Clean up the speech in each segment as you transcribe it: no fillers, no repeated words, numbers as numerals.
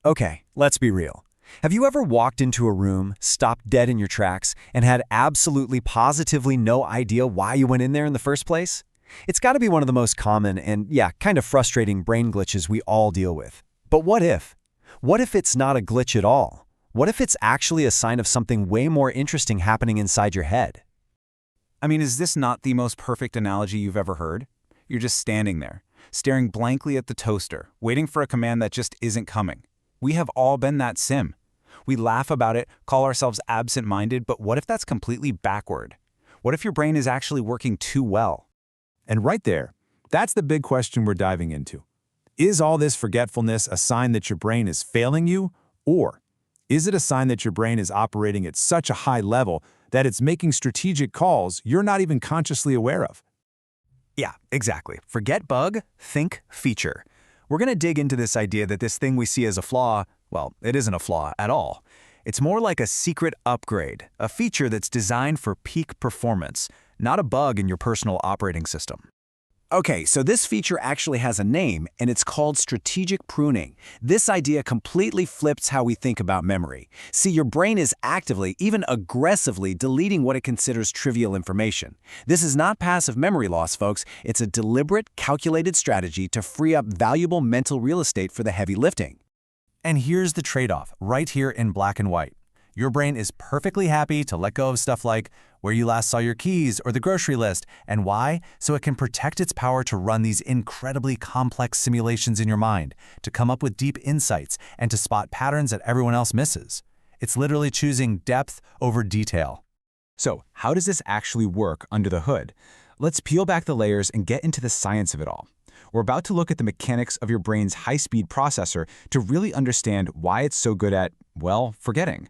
Okay, let's be real. Have you ever walked into a room, stopped dead in your tracks, and had absolutely positively no idea why you went in there in the first place? It's got to be one of the most common and, yeah, kind of frustrating brain glitches we all deal with. But what if? What if it's not a glitch at all? What if it's actually a sign of something way more interesting happening inside your head? I mean, is this not the most perfect analogy you've ever heard? You're just standing there, staring blankly at the toaster, waiting for a command that just isn't coming. We have all been that sim. We laugh about it, call ourselves absent-minded, but what if that's completely backward? What if your brain is actually working too well? And right there, that's the big question we're diving into. Is all this forgetfulness a sign that your brain is failing you, or is it a sign that your brain is operating at such a high level that it's making strategic calls you're not even consciously aware of? Yeah, exactly. Forget bug, think feature. We're going to dig into this idea that this thing we see as a flaw, well, it isn't a flaw at all. It's more like a secret upgrade, a feature that's designed for peak performance, not a bug in your personal operating system. Okay, so this feature actually has a name, and it's called strategic pruning. This idea completely flips how we think about memory. See, your brain is actively, even aggressively, deleting what it considers trivial information. This is not passive memory loss, folks. It's a deliberate, calculated strategy to free up valuable mental real estate for the heavy lifting. And here's the trade-off, right here in black and white. Your brain is perfectly happy to let go of stuff like where you last saw your keys or the grocery list. And why? So it can protect its power to run these incredibly complex simulations in your mind, to come up with deep insights, and to spot patterns that everyone else misses. It's literally choosing depth over detail. So, how does this actually work under the hood? Let's peel back the layers and get into the science of it all. We're about to look at the mechanics of your brain's high-speed processor to really understand why it's so good at, well, forgetting.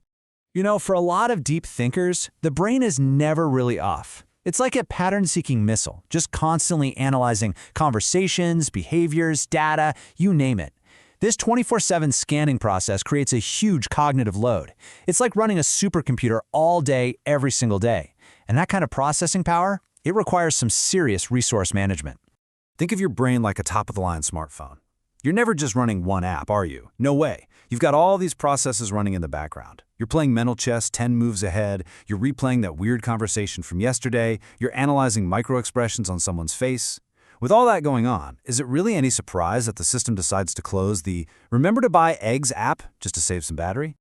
You know, for a lot of deep thinkers, the brain is never really off. It's like a pattern-seeking missile, just constantly analyzing conversations, behaviors, data, you name it. This 24/7 scanning process creates a huge cognitive load. It's like running a supercomputer all day, every single day. And that kind of processing power, it requires some serious resource management. Think of your brain like a top-of-the-line smartphone. You're never just running one app, are you? No way. You've got all these processes running in the background. You're playing mental chess 10 moves ahead, you're replaying that weird conversation from yesterday, you're analyzing micro-expressions on someone's face. With all that going on, is it really any surprise that the system decides to close the "Remember to buy eggs" app just to save some battery?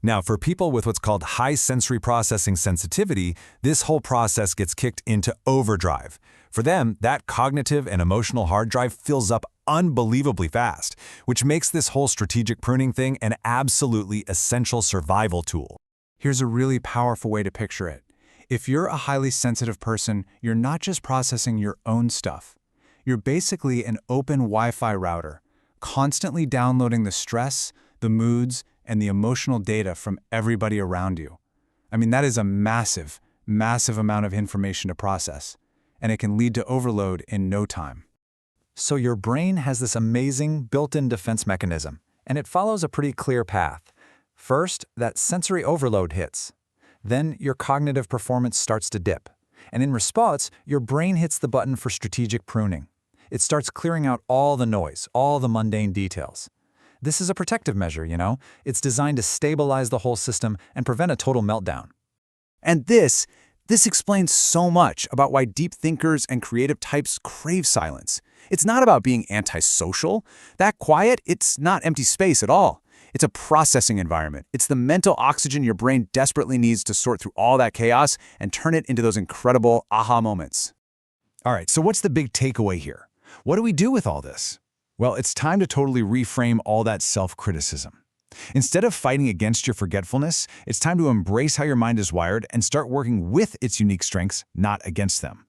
Now, for people with what's called high sensory processing sensitivity, this whole process gets kicked into overdrive. For them, that cognitive and emotional hard drive fills up unbelievably fast, which makes this whole strategic pruning thing an absolutely essential survival tool. Here's a really powerful way to picture it. If you're a highly sensitive person, you're not just processing your own stuff. You're basically an open Wi-Fi router, constantly downloading the stress, the moods, and the emotional data from everybody around you. I mean, that is a massive, massive amount of information to process, and it can lead to overload in no time. So your brain has this amazing built-in defense mechanism, and it follows a pretty clear path. First, that sensory overload hits. Then your cognitive performance starts to dip. And in response, your brain hits the button for strategic pruning. It starts clearing out all the noise, all the mundane details. This is a protective measure, you know? It's designed to stabilize the whole system and prevent a total meltdown. And this explains so much about why deep thinkers and creative types crave silence. It's not about being antisocial. That quiet, it's not empty space at all. It's a processing environment. It's the mental oxygen your brain desperately needs to sort through all that chaos and turn it into those incredible aha moments. All right, so what's the big takeaway here? What do we do with all this? Well, it's time to totally reframe all that self-criticism. Instead of fighting against your forgetfulness, it's time to embrace how your mind is wired and start working with its unique strengths, not against them.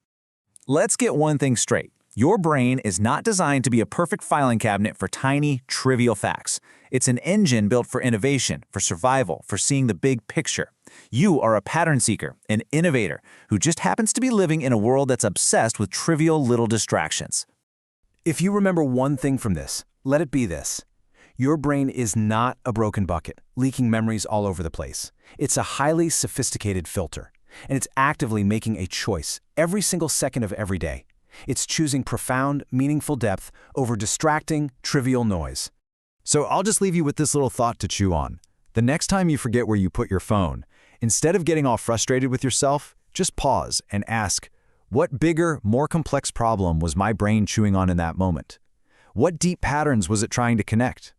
Let's get one thing straight. Your brain is not designed to be a perfect filing cabinet for tiny, trivial facts. It's an engine built for innovation, for survival, for seeing the big picture. You are a pattern seeker, an innovator, who just happens to be living in a world that's obsessed with trivial little distractions. If you remember one thing from this, let it be this. Your brain is not a broken bucket, leaking memories all over the place. It's a highly sophisticated filter, and it's actively making a choice every single second of every day. It's choosing profound, meaningful depth over distracting, trivial noise. So I'll just leave you with this little thought to chew on. The next time you forget where you put your phone, instead of getting all frustrated with yourself, just pause and ask, what bigger, more complex problem was my brain chewing on in that moment? What deep patterns was it trying to connect?